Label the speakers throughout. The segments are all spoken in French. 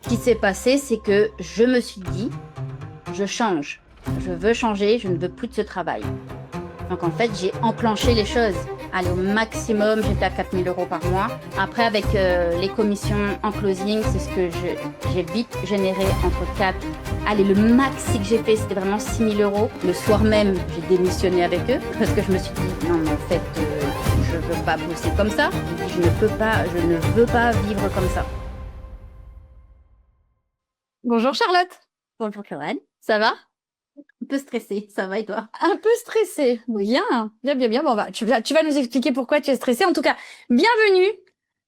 Speaker 1: Ce qui s'est passé, c'est que je me suis dit, je change. Je veux changer, je ne veux plus de ce travail. Donc en fait, j'ai enclenché les choses. Allez, au maximum, j'étais à 4 000 € par mois. Après, avec les commissions en closing, c'est ce que j'ai vite généré entre 4. Allez, le maxi que j'ai fait, c'était vraiment 6 000 €. Le soir même, j'ai démissionné avec eux parce que je me suis dit, non, mais en fait, je ne veux pas bosser comme ça. Je ne veux pas vivre comme ça.
Speaker 2: Bonjour Charlotte.
Speaker 1: Bonjour Corinne, ça va? Un peu stressée, ça va et toi?
Speaker 2: Un peu stressée. Bien. Bon, tu vas nous expliquer pourquoi tu es stressée. En tout cas, bienvenue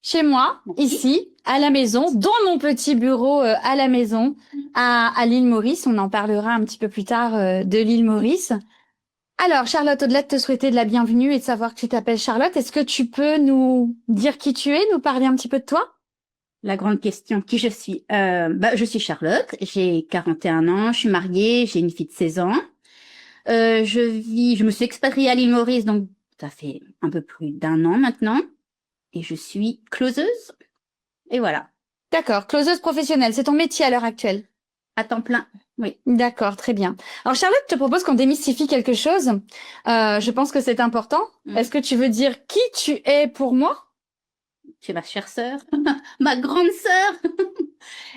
Speaker 2: chez moi,
Speaker 1: Merci.
Speaker 2: ici, à la maison, dans mon petit bureau à la maison, à l'île Maurice. On en parlera un petit peu plus tard de l'île Maurice. Alors, Charlotte, au-delà de te souhaiter de la bienvenue et de savoir que tu t'appelles Charlotte, est-ce que tu peux nous dire qui tu es, nous parler un petit peu de toi?
Speaker 1: La grande question, qui je suis? Je suis Charlotte, j'ai 41 ans, je suis mariée, j'ai une fille de 16 ans. Je me suis expatriée à l'île Maurice, donc ça fait un peu plus d'1 an maintenant. Et je suis closeuse. Et voilà,
Speaker 2: D'accord, closeuse professionnelle, c'est ton métier à l'heure actuelle.
Speaker 1: à temps plein. Oui.
Speaker 2: D'accord, très bien. Alors Charlotte, je te propose qu'on démystifie quelque chose. Je pense que c'est important. Est-ce que tu veux dire qui tu es pour moi?
Speaker 1: Tu es ma chère sœur, ma grande sœur.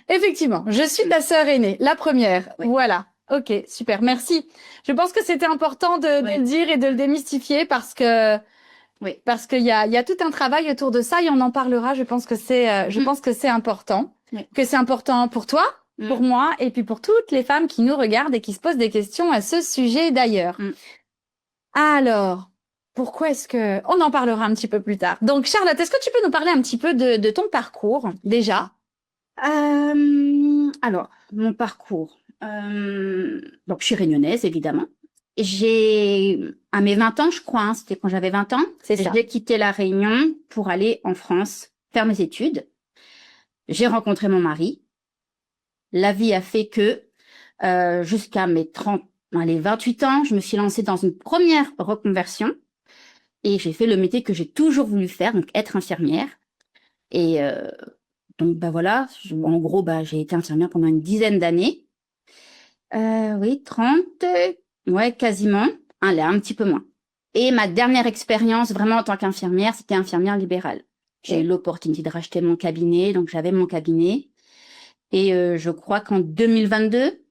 Speaker 2: Effectivement, je suis ta sœur aînée, la première.
Speaker 1: Oui.
Speaker 2: Voilà. Ok, super, merci. Je pense que c'était important de le dire et de le démystifier parce que qu'il y a tout un travail autour de ça et on en parlera. Je pense que c'est important, que c'est important pour toi, pour moi et puis pour toutes les femmes qui nous regardent et qui se posent des questions à ce sujet d'ailleurs. Alors, pourquoi est-ce que... On en parlera un petit peu plus tard. Donc, Charlotte, est-ce que tu peux nous parler un petit peu de ton parcours, déjà?
Speaker 1: Alors, mon parcours. Donc, je suis réunionnaise, évidemment. À mes 20 ans, je crois, c'était quand j'avais 20 ans, j'ai quitté la Réunion pour aller en France faire mes études. J'ai rencontré mon mari. La vie a fait que jusqu'à mes 28 ans, je me suis lancée dans une première reconversion et j'ai fait le métier que j'ai toujours voulu faire, donc être infirmière. Et donc, voilà, en gros, j'ai été infirmière pendant une dizaine d'années. Oui, 30, ouais, quasiment. Là, un petit peu moins. Et ma dernière expérience, vraiment en tant qu'infirmière, c'était infirmière libérale. J'ai eu l'opportunité de racheter mon cabinet, donc j'avais mon cabinet. Et je crois qu'en 2022,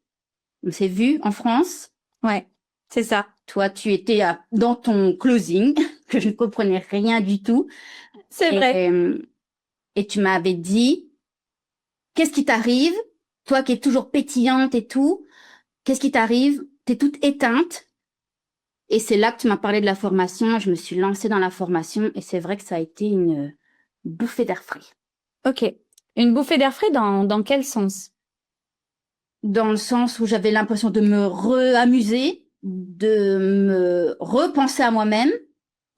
Speaker 1: on s'est vu en France.
Speaker 2: Ouais, c'est ça.
Speaker 1: Toi, tu étais dans ton closing, que je ne comprenais rien du tout.
Speaker 2: C'est vrai.
Speaker 1: Et tu m'avais dit, qu'est-ce qui t'arrive? Toi qui es toujours pétillante et tout, qu'est-ce qui t'arrive? T'es toute éteinte. Et c'est là que tu m'as parlé de la formation. Je me suis lancée dans la formation et c'est vrai que ça a été une bouffée d'air frais.
Speaker 2: Ok. Une bouffée d'air frais dans quel sens?
Speaker 1: Dans le sens où j'avais l'impression de me re-amuser, de me repenser à moi-même.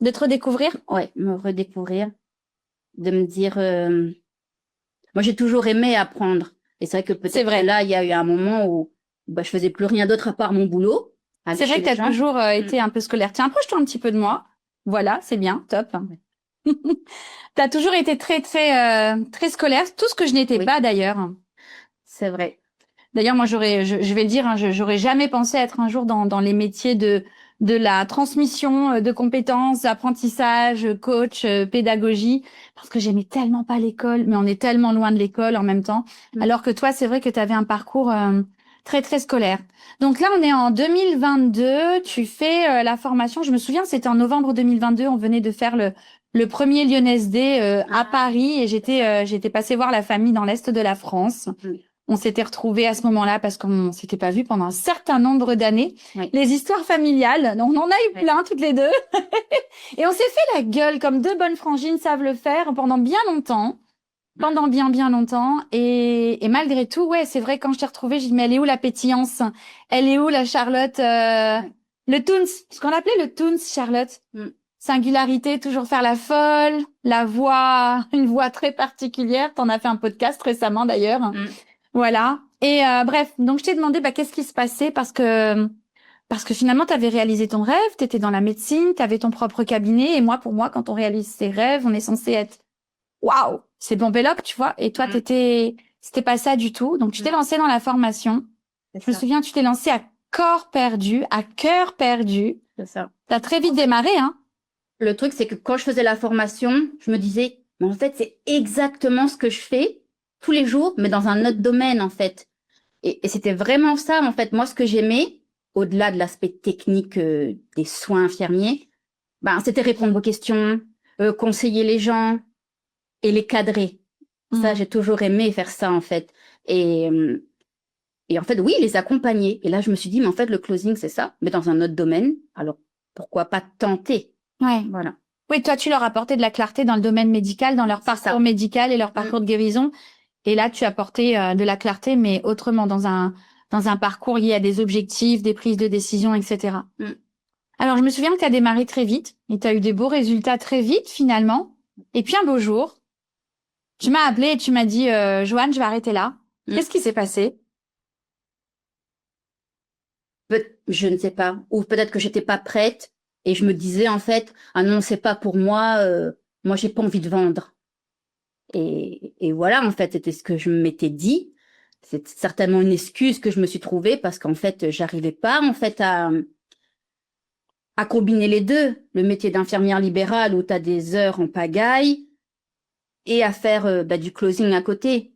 Speaker 2: De te redécouvrir?
Speaker 1: Ouais, me redécouvrir. De me dire... Moi, j'ai toujours aimé apprendre. Et c'est vrai que peut-être là, il y a eu un moment où je faisais plus rien d'autre à part mon boulot.
Speaker 2: C'est vrai que tu as toujours été un peu scolaire. Tiens, approche-toi un petit peu de moi. Voilà, c'est bien, top. Tu as toujours été très, très, très scolaire. Tout ce que je n'étais pas d'ailleurs.
Speaker 1: C'est vrai.
Speaker 2: D'ailleurs, moi, je vais le dire, hein, j'aurais jamais pensé être un jour dans les métiers de la transmission de compétences, d'apprentissage, coach, pédagogie, parce que j'aimais tellement pas l'école, mais on est tellement loin de l'école en même temps. Alors que toi, c'est vrai que tu avais un parcours très, très scolaire. Donc là, on est en 2022, tu fais la formation. Je me souviens, c'était en novembre 2022, on venait de faire le premier Lyonnaise Day à Paris et j'étais passée voir la famille dans l'Est de la France. On s'était retrouvés à ce moment-là parce qu'on s'était pas vus pendant un certain nombre d'années. Les histoires familiales, on en a eu plein toutes les deux. Et on s'est fait la gueule comme deux bonnes frangines savent le faire pendant bien longtemps. Pendant bien, bien longtemps. Et malgré tout, ouais, c'est vrai, quand je t'ai retrouvée, j'ai dit, mais elle est où la pétillance? Elle est où la Charlotte? Le Toons, ce qu'on appelait le Toons, Charlotte. Singularité, toujours faire la folle, la voix, une voix très particulière. T'en as fait un podcast récemment d'ailleurs. Voilà. Et bref, donc je t'ai demandé qu'est-ce qui se passait parce que finalement, tu avais réalisé ton rêve, tu étais dans la médecine, tu avais ton propre cabinet. Et moi, pour moi, quand on réalise ses rêves, on est censé être waouh, c'est Bombelloc, tu vois. Et toi, C'était pas ça du tout. Donc, tu t'es lancée dans la formation. Je me souviens, tu t'es lancée à corps perdu, à cœur perdu.
Speaker 1: C'est ça.
Speaker 2: T'as très vite démarré, hein?
Speaker 1: Le truc, c'est que quand je faisais la formation, je me disais, mais en fait, c'est exactement ce que je fais tous les jours, mais dans un autre domaine, en fait. Et c'était vraiment ça, en fait. Moi, ce que j'aimais, au-delà de l'aspect technique des soins infirmiers, ben, c'était répondre aux questions, conseiller les gens et les cadrer. Ça, j'ai toujours aimé faire ça, en fait. Et en fait, oui, les accompagner. Et là, je me suis dit, mais en fait, le closing, c'est ça, mais dans un autre domaine. Alors, pourquoi pas tenter?
Speaker 2: Ouais.
Speaker 1: Voilà.
Speaker 2: Oui, toi, tu leur apportais de la clarté dans le domaine médical, dans leur parcours médical et leur parcours de guérison. Et là, tu apportais de la clarté, mais autrement, dans un parcours lié à des objectifs, des prises de décision, etc. Alors, je me souviens que tu as démarré très vite et tu as eu des beaux résultats très vite, finalement. Et puis, un beau jour, tu m'as appelé et tu m'as dit, Joanne, je vais arrêter là. Qu'est-ce qui s'est passé?
Speaker 1: Je ne sais pas. Ou peut-être que j'étais pas prête et je me disais, en fait, ah non, c'est pas pour moi, moi, j'ai pas envie de vendre. Et voilà, en fait, c'était ce que je m'étais dit. C'est certainement une excuse que je me suis trouvée parce qu'en fait, j'arrivais pas, en fait, à combiner les deux. Le métier d'infirmière libérale où tu as des heures en pagaille et à faire du closing à côté.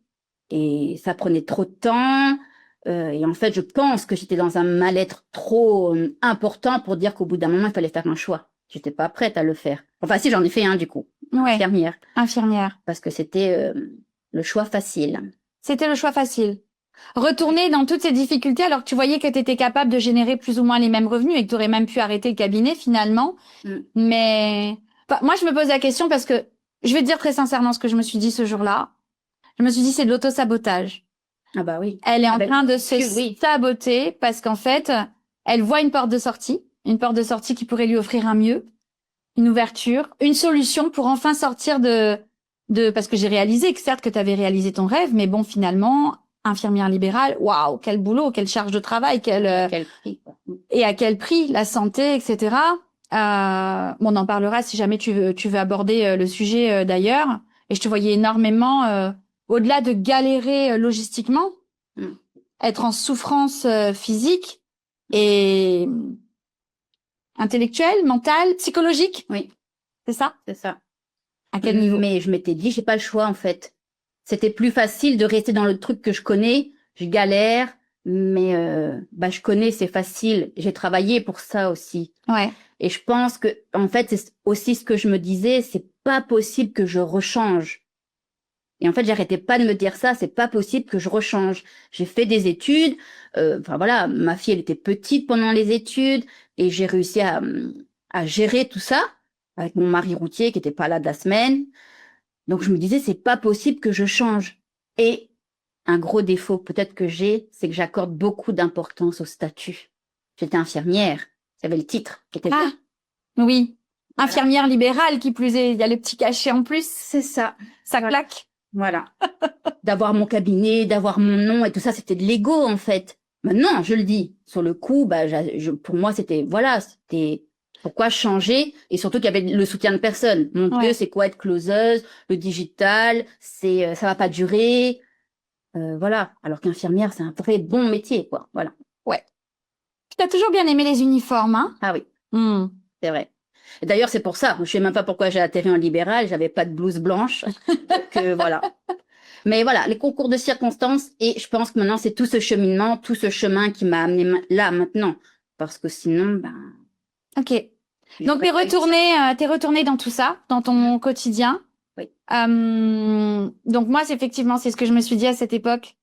Speaker 1: Et ça prenait trop de temps. Et en fait, je pense que j'étais dans un mal-être trop important pour dire qu'au bout d'un moment, il fallait faire un choix. J'étais pas prête à le faire. Enfin, si, j'en ai fait un, du coup.
Speaker 2: Ouais.
Speaker 1: Infirmière.
Speaker 2: Infirmière.
Speaker 1: Parce que c'était le choix facile.
Speaker 2: C'était le choix facile. Retourner dans toutes ces difficultés alors que tu voyais que tu étais capable de générer plus ou moins les mêmes revenus et que tu aurais même pu arrêter le cabinet finalement. Mais enfin, moi, je me pose la question parce que je vais te dire très sincèrement ce que je me suis dit ce jour-là. Je me suis dit, c'est de l'auto-sabotage.
Speaker 1: Ah bah oui.
Speaker 2: Elle est en train de se saboter parce qu'en fait, elle voit une porte de sortie qui pourrait lui offrir un mieux, une ouverture, une solution pour enfin sortir parce que j'ai réalisé que certes que tu avais réalisé ton rêve, mais bon, finalement, infirmière libérale, waouh, quel boulot, quelle charge de travail,
Speaker 1: quel prix, quoi.
Speaker 2: Et à quel prix, la santé, etc. On en parlera si jamais tu veux aborder le sujet d'ailleurs. Et je te voyais énormément, au-delà de galérer logistiquement, être en souffrance physique et intellectuelle, mentale, psychologique.
Speaker 1: Oui.
Speaker 2: C'est ça?
Speaker 1: C'est ça.
Speaker 2: À quel niveau?
Speaker 1: Mais je m'étais dit, j'ai pas le choix, en fait. C'était plus facile de rester dans le truc que je connais. Je galère, mais je connais, c'est facile. J'ai travaillé pour ça aussi.
Speaker 2: Ouais.
Speaker 1: Et je pense que, en fait, c'est aussi ce que je me disais, c'est pas possible que je rechange. Et en fait, j'arrêtais pas de me dire ça, c'est pas possible que je rechange. J'ai fait des études, enfin voilà, ma fille, elle était petite pendant les études, et j'ai réussi à gérer tout ça avec mon mari routier qui était pas là de la semaine. Donc je me disais, c'est pas possible que je change. Et un gros défaut peut-être que j'ai, c'est que j'accorde beaucoup d'importance au statut. J'étais infirmière, j'avais le titre.
Speaker 2: Ah, oui. Infirmière libérale, qui plus est, il y a le petit cachet en plus.
Speaker 1: C'est ça.
Speaker 2: Ça claque.
Speaker 1: Voilà. D'avoir mon cabinet, d'avoir mon nom et tout ça, c'était de l'ego, en fait. Maintenant, je le dis. Sur le coup, pour moi, c'était, voilà, c'était pourquoi changer? Et surtout qu'il y avait le soutien de personne. Mon Dieu, c'est quoi être closeuse? Le digital, ça va pas durer. Voilà. Alors qu'infirmière, c'est un vrai bon métier, quoi. Voilà.
Speaker 2: Ouais. Tu as toujours bien aimé les uniformes, hein?
Speaker 1: Ah oui. C'est vrai. Et d'ailleurs, c'est pour ça. Je sais même pas pourquoi j'ai atterri en libéral. J'avais pas de blouse blanche. Donc, voilà. Mais voilà, les concours de circonstances. Et je pense que maintenant, c'est tout ce cheminement, tout ce chemin qui m'a amené là, maintenant. Parce que sinon,
Speaker 2: Ok. Donc, t'es retourné dans tout ça, dans ton quotidien.
Speaker 1: Oui.
Speaker 2: Donc, moi, c'est ce que je me suis dit à cette époque.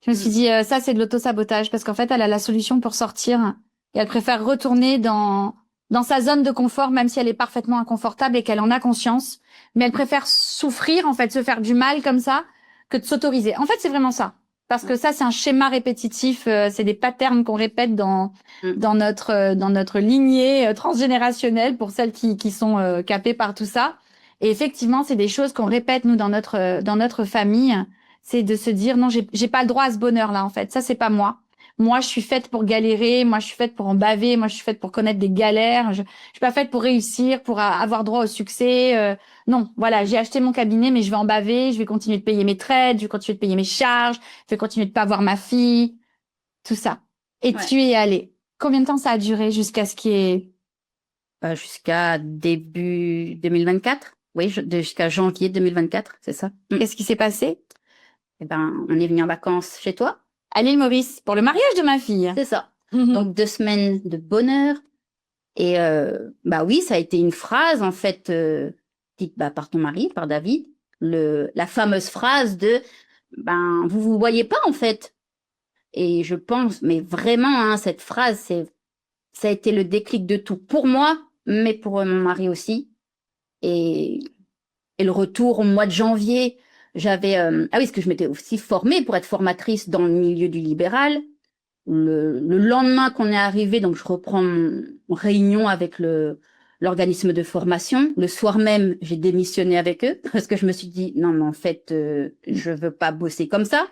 Speaker 2: Je me suis dit, ça, c'est de l'auto-sabotage. Parce qu'en fait, elle a la solution pour sortir. Et elle préfère retourner dans sa zone de confort, même si elle est parfaitement inconfortable et qu'elle en a conscience. Mais elle préfère souffrir, en fait, se faire du mal comme ça, que de s'autoriser. En fait, c'est vraiment ça. Parce que ça, c'est un schéma répétitif, c'est des patterns qu'on répète dans notre lignée transgénérationnelle pour celles qui sont capées par tout ça. Et effectivement, c'est des choses qu'on répète, nous, dans notre famille. C'est de se dire, non, j'ai pas le droit à ce bonheur-là, en fait. Ça, c'est pas moi. moi je suis faite pour galérer, moi je suis faite pour en baver, moi je suis faite pour connaître des galères, je suis pas faite pour réussir, pour avoir droit au succès. Non, voilà, j'ai acheté mon cabinet, mais je vais en baver, je vais continuer de payer mes traites, je vais continuer de payer mes charges, je vais continuer de pas voir ma fille, tout ça. Et
Speaker 1: Ouais.
Speaker 2: tu y es allée. Combien de temps ça a duré jusqu'à ce qu'il y ait...
Speaker 1: Jusqu'à début 2024. Oui, jusqu'à janvier 2024, c'est ça.
Speaker 2: Qu'est-ce qui s'est passé?
Speaker 1: Eh ben, on est venu en vacances chez toi.
Speaker 2: À l'île Maurice, pour le mariage de ma fille.
Speaker 1: C'est ça.
Speaker 2: Mhm.
Speaker 1: Donc 2 semaines de bonheur. Et bah oui, ça a été une phrase en fait dite par ton mari, par David, la fameuse phrase de ben vous voyez pas en fait. Et je pense, mais vraiment, hein, cette phrase, ça a été le déclic de tout pour moi, mais pour mon mari aussi. Et, et le retour au mois de janvier, j'avais ah oui, parce que je m'étais aussi formée pour être formatrice dans le milieu du libéral. Le lendemain qu'on est arrivé, donc je reprends mon réunion avec l'organisme de formation. Le soir même, j'ai démissionné avec eux parce que je me suis dit non, mais en fait, je veux pas bosser comme ça.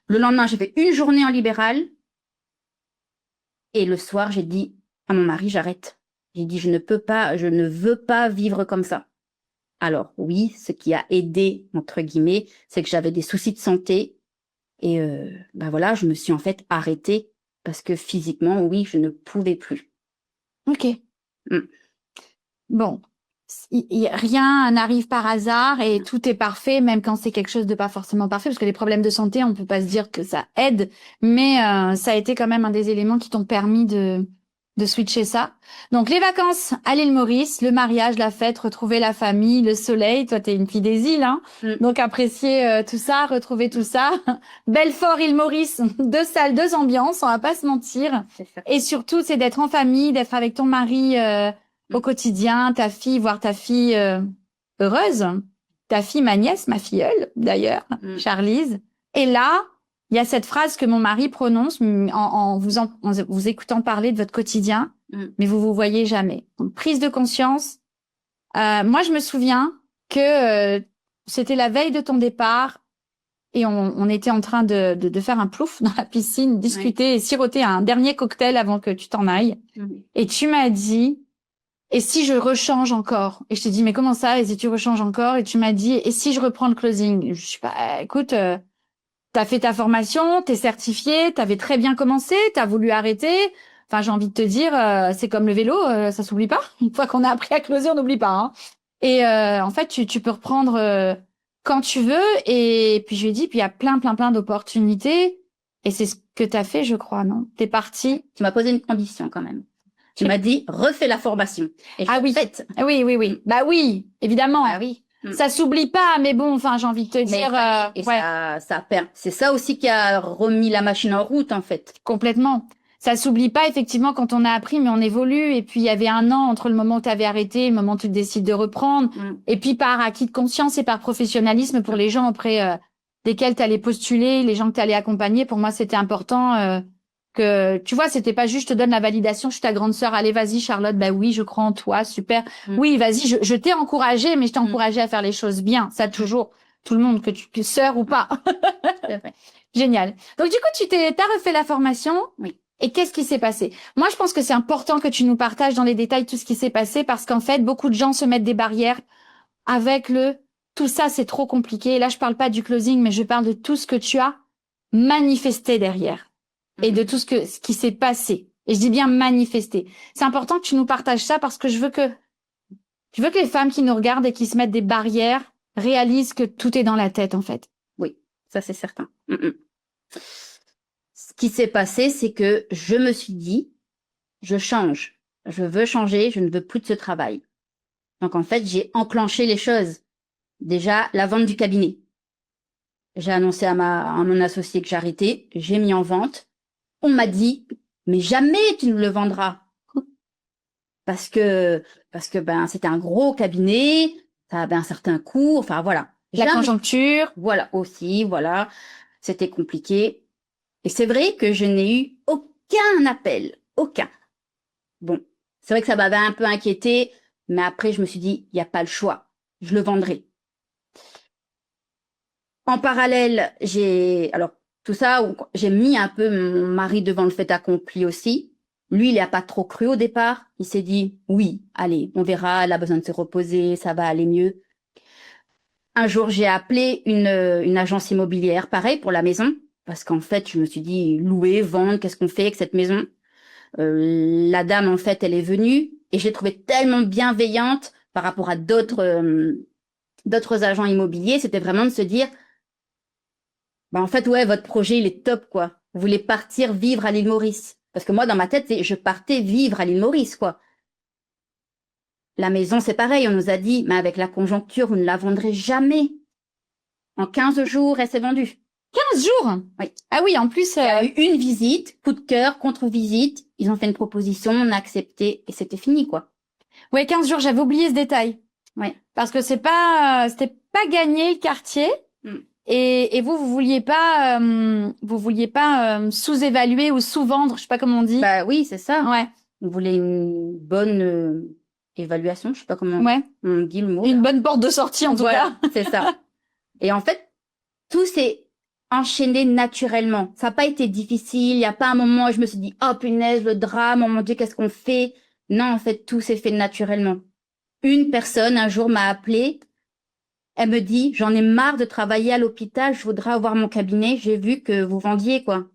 Speaker 1: Le lendemain, j'ai fait une journée en libéral et le soir, j'ai dit à mon mari, j'arrête. J'ai dit je ne veux pas vivre comme ça. Alors oui, ce qui a aidé entre guillemets, c'est que j'avais des soucis de santé et ben voilà, je me suis en fait arrêtée parce que physiquement, oui, je ne pouvais plus.
Speaker 2: Ok.
Speaker 1: Mm.
Speaker 2: Bon, rien n'arrive par hasard et tout est parfait, même quand c'est quelque chose de pas forcément parfait, parce que les problèmes de santé, on peut pas se dire que ça aide, mais ça a été quand même un des éléments qui t'ont permis de switcher ça. Donc les vacances à l'île Maurice, le mariage, la fête, retrouver la famille, le soleil. Toi, t'es une fille des îles, hein. Donc apprécier tout ça, retrouver tout ça. Belfort, île Maurice, 2 salles, 2 ambiances, on va pas se mentir. Et surtout, c'est d'être en famille, d'être avec ton mari au quotidien, ta fille, voir ta fille heureuse. Ta fille, ma nièce, ma filleule, d'ailleurs, Charlize. Et là, il y a cette phrase que mon mari prononce en vous écoutant parler de votre quotidien, mais vous voyez jamais. Donc, prise de conscience. Moi, je me souviens que c'était la veille de ton départ et on était en train de faire un plouf dans la piscine, discuter et siroter un dernier cocktail avant que tu t'en ailles. Et tu m'as dit, et si je rechange encore? Et je t'ai dit, mais comment ça? Et si tu rechanges encore? Et tu m'as dit, et si je reprends le closing? Je suis pas, écoute, t'as fait ta formation, t'es certifié, t'avais très bien commencé, t'as voulu arrêter. Enfin, j'ai envie de te dire, c'est comme le vélo, ça s'oublie pas. Une fois qu'on a appris à closer, on n'oublie pas. Hein. Et en fait, tu peux reprendre quand tu veux. Et puis je lui ai dit, puis il y a plein d'opportunités. Et c'est ce que t'as fait, je crois, non? T'es parti.
Speaker 1: Tu m'as posé une condition quand même. Tu m'as dit, refais la formation. Et
Speaker 2: oui.
Speaker 1: Fait.
Speaker 2: Oui. Bah oui, évidemment.
Speaker 1: Ah oui.
Speaker 2: Ça s'oublie pas, mais bon, enfin, j'ai envie de te dire.
Speaker 1: C'est ça aussi qui a remis la machine en route, en fait.
Speaker 2: Complètement. Ça s'oublie pas, effectivement, quand on a appris, mais on évolue. Et puis, il y avait un an entre le moment où tu avais arrêté et le moment où tu décides de reprendre. Et puis, par acquis de conscience et par professionnalisme pour les gens auprès desquels tu allais postuler, les gens que tu allais accompagner, pour moi, c'était important que, tu vois, c'était pas juste, je te donne la validation, je suis ta grande sœur, allez, vas-y, Charlotte, bah oui, je crois en toi, super. Oui, vas-y, je t'ai encouragée, mais je t'ai encouragée à faire les choses bien. Ça, toujours, tout le monde, que tu sœur ou pas. Génial. Donc, du coup, t'as refait la formation.
Speaker 1: Oui.
Speaker 2: Et qu'est-ce qui s'est passé? Moi, je pense que c'est important que tu nous partages dans les détails tout ce qui s'est passé parce qu'en fait, beaucoup de gens se mettent des barrières avec tout ça, c'est trop compliqué. Et là, je parle pas du closing, mais je parle de tout ce que tu as manifesté derrière et de tout ce qui s'est passé. Et je dis bien manifesté. C'est important que tu nous partages ça parce que je veux que les femmes qui nous regardent et qui se mettent des barrières réalisent que tout est dans la tête, en fait.
Speaker 1: Oui, ça c'est certain. Ce qui s'est passé, c'est que je me suis dit, je change. Je veux changer, je ne veux plus de ce travail. Donc en fait, j'ai enclenché les choses. Déjà, la vente du cabinet. J'ai annoncé à mon associé que j'arrêtais, j'ai mis en vente. On m'a dit, mais jamais tu ne le vendras. Parce que ben, c'était un gros cabinet, ça avait un certain coût, enfin voilà.
Speaker 2: La conjoncture.
Speaker 1: Voilà, aussi, voilà. C'était compliqué. Et c'est vrai que je n'ai eu aucun appel, aucun. Bon, c'est vrai que ça m'avait un peu inquiété, mais après je me suis dit, il n'y a pas le choix, je le vendrai. En parallèle, alors tout ça, où j'ai mis un peu mon mari devant le fait accompli aussi. Lui, il n'a pas trop cru au départ. Il s'est dit, oui, allez, on verra, elle a besoin de se reposer, ça va aller mieux. Un jour, j'ai appelé une agence immobilière, pareil, pour la maison, parce qu'en fait, je me suis dit, louer, vendre, qu'est-ce qu'on fait avec cette maison? La dame, en fait, elle est venue et j'ai trouvé tellement bienveillante par rapport à d'autres agents immobiliers. C'était vraiment de se dire, bah, en fait, ouais, votre projet, il est top, quoi. Vous voulez partir vivre à l'île Maurice. Parce que moi, dans ma tête, je partais vivre à l'île Maurice, quoi. La maison, c'est pareil. On nous a dit, mais avec la conjoncture, vous ne la vendrez jamais. En 15 jours, elle s'est vendue.
Speaker 2: 15 jours?
Speaker 1: Oui.
Speaker 2: Ah oui, en plus...
Speaker 1: Il y a eu une visite, coup de cœur, contre-visite. Ils ont fait une proposition, on a accepté et c'était fini, quoi.
Speaker 2: Ouais, 15 jours, j'avais oublié ce détail.
Speaker 1: Ouais.
Speaker 2: Parce que c'était pas gagné le quartier.
Speaker 1: Mm.
Speaker 2: Et vous vouliez pas sous-évaluer ou sous-vendre, je sais pas comment on dit.
Speaker 1: Bah oui, c'est ça.
Speaker 2: Ouais.
Speaker 1: On voulait une bonne évaluation, je sais pas comment
Speaker 2: Ouais.
Speaker 1: on dit le mot.
Speaker 2: Une bonne porte de sortie, en tout
Speaker 1: Voilà,
Speaker 2: cas.
Speaker 1: c'est ça. Et en fait, tout s'est enchaîné naturellement. Ça n'a pas été difficile. Il n'y a pas un moment où je me suis dit, oh punaise, le drame, oh mon Dieu, qu'est-ce qu'on fait? Non, en fait, tout s'est fait naturellement. Une personne, un jour, m'a appelée. Elle me dit, j'en ai marre de travailler à l'hôpital, je voudrais avoir mon cabinet. J'ai vu que vous vendiez, quoi.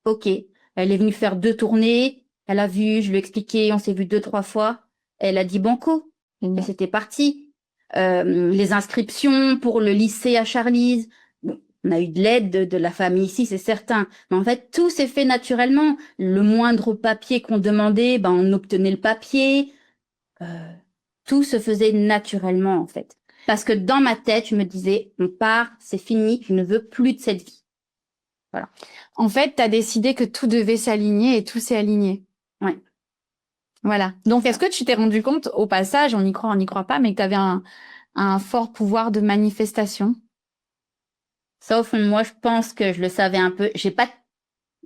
Speaker 1: Ok. Elle est venue faire 2 tournées. Elle a vu, je lui ai expliqué, on s'est vu 2, 3 fois. Elle a dit banco. Et c'était parti. Les inscriptions pour le lycée à Charlize. Bon, on a eu de l'aide de la famille ici, c'est certain. Mais en fait, tout s'est fait naturellement. Le moindre papier qu'on demandait, ben, on obtenait le papier. Tout se faisait naturellement, en fait. Parce que dans ma tête, je me disais, on part, c'est fini, je ne veux plus de cette vie. Voilà.
Speaker 2: En fait, tu as décidé que tout devait s'aligner et tout s'est aligné.
Speaker 1: Ouais.
Speaker 2: Voilà. Donc, est-ce que tu t'es rendu compte, au passage, on y croit pas, mais que tu avais un fort pouvoir de manifestation?
Speaker 1: Ça, au fond de moi, je pense que je le savais un peu. J'ai pas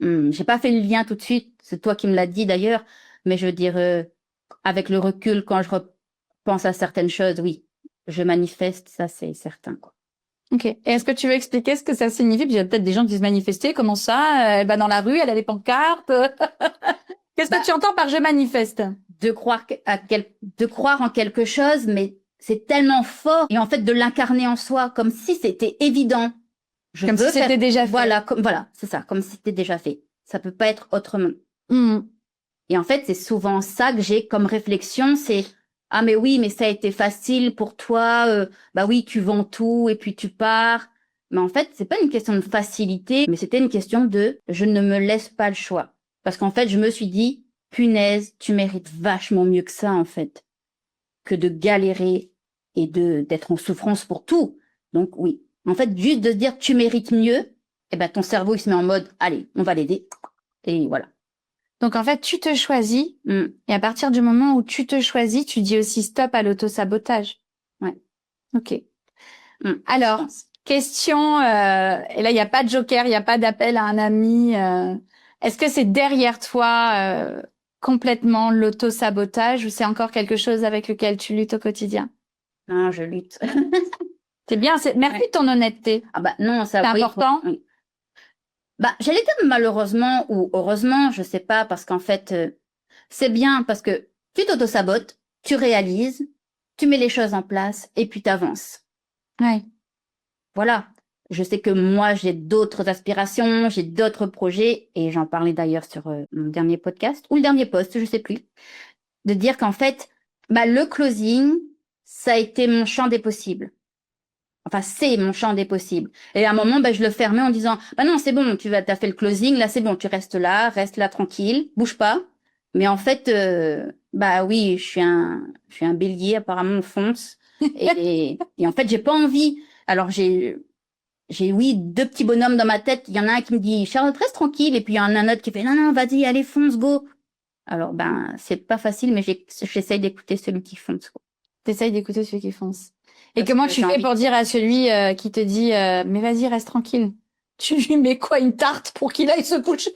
Speaker 1: fait le lien tout de suite. C'est toi qui me l'as dit d'ailleurs. Mais je veux dire, avec le recul, quand je repense à certaines choses, oui, je manifeste, ça c'est certain, quoi.
Speaker 2: Ok. Et est-ce que tu veux expliquer ce que ça signifie? Puis il y a peut-être des gens qui disent manifester. Comment ça? Elle va dans la rue, elle a des pancartes. Qu'est-ce que tu entends par je manifeste?
Speaker 1: De croire en quelque chose, mais c'est tellement fort. Et en fait, de l'incarner en soi, comme si c'était évident.
Speaker 2: Comme si c'était déjà fait.
Speaker 1: Voilà, c'est ça, comme si c'était déjà fait. Ça peut pas être autrement.
Speaker 2: Mmh.
Speaker 1: Et en fait, c'est souvent ça que j'ai comme réflexion, c'est ah mais oui, mais ça a été facile pour toi, bah oui, tu vends tout et puis tu pars. Mais en fait, c'est pas une question de facilité, mais c'était une question de je ne me laisse pas le choix. Parce qu'en fait, je me suis dit, punaise, tu mérites vachement mieux que ça, en fait, que de galérer et d'être en souffrance pour tout. Donc oui, en fait, juste de se dire tu mérites mieux, eh ben ton cerveau il se met en mode allez, on va l'aider. Et voilà.
Speaker 2: Donc, en fait, tu te choisis, et à partir du moment où tu te choisis, tu dis aussi stop à l'auto-sabotage.
Speaker 1: Ouais.
Speaker 2: Ok. Alors, question, et là, il n'y a pas de joker, il n'y a pas d'appel à un ami. Est-ce que c'est derrière toi complètement l'auto-sabotage ou c'est encore quelque chose avec lequel tu luttes au quotidien?
Speaker 1: Non, je lutte.
Speaker 2: C'est bien, merci de ton honnêteté.
Speaker 1: Ah bah non, ça
Speaker 2: c'est important.
Speaker 1: Oui. Bah, j'allais dire malheureusement ou heureusement, je sais pas, parce qu'en fait, c'est bien parce que tu t'auto-sabotes, tu réalises, tu mets les choses en place et puis t'avances.
Speaker 2: Ouais.
Speaker 1: Voilà. Je sais que moi, j'ai d'autres aspirations, j'ai d'autres projets et j'en parlais d'ailleurs sur mon dernier podcast ou le dernier post, je sais plus, de dire qu'en fait, bah, le closing, ça a été mon champ des possibles. Enfin, c'est mon champ des possibles. Et à un moment, bah, je le fermais en disant, bah non, c'est bon, t'as fait le closing, là, c'est bon, tu reste là tranquille, bouge pas. Mais en fait, bah oui, je suis un bélier, apparemment, on fonce. Et en fait, j'ai pas envie. Alors, oui, 2 petits bonhommes dans ma tête. Il y en a un qui me dit, Charlotte, reste tranquille. Et puis, il y en a un autre qui fait, non, non, vas-y, allez, fonce, go. Alors, ben, c'est pas facile, mais j'essaye d'écouter celui qui fonce, quoi.
Speaker 2: T'essayes d'écouter celui qui fonce. Et comment tu fais pour dire à celui qui te dit mais vas-y, reste tranquille? Tu lui mets quoi, une tarte pour qu'il aille se coucher?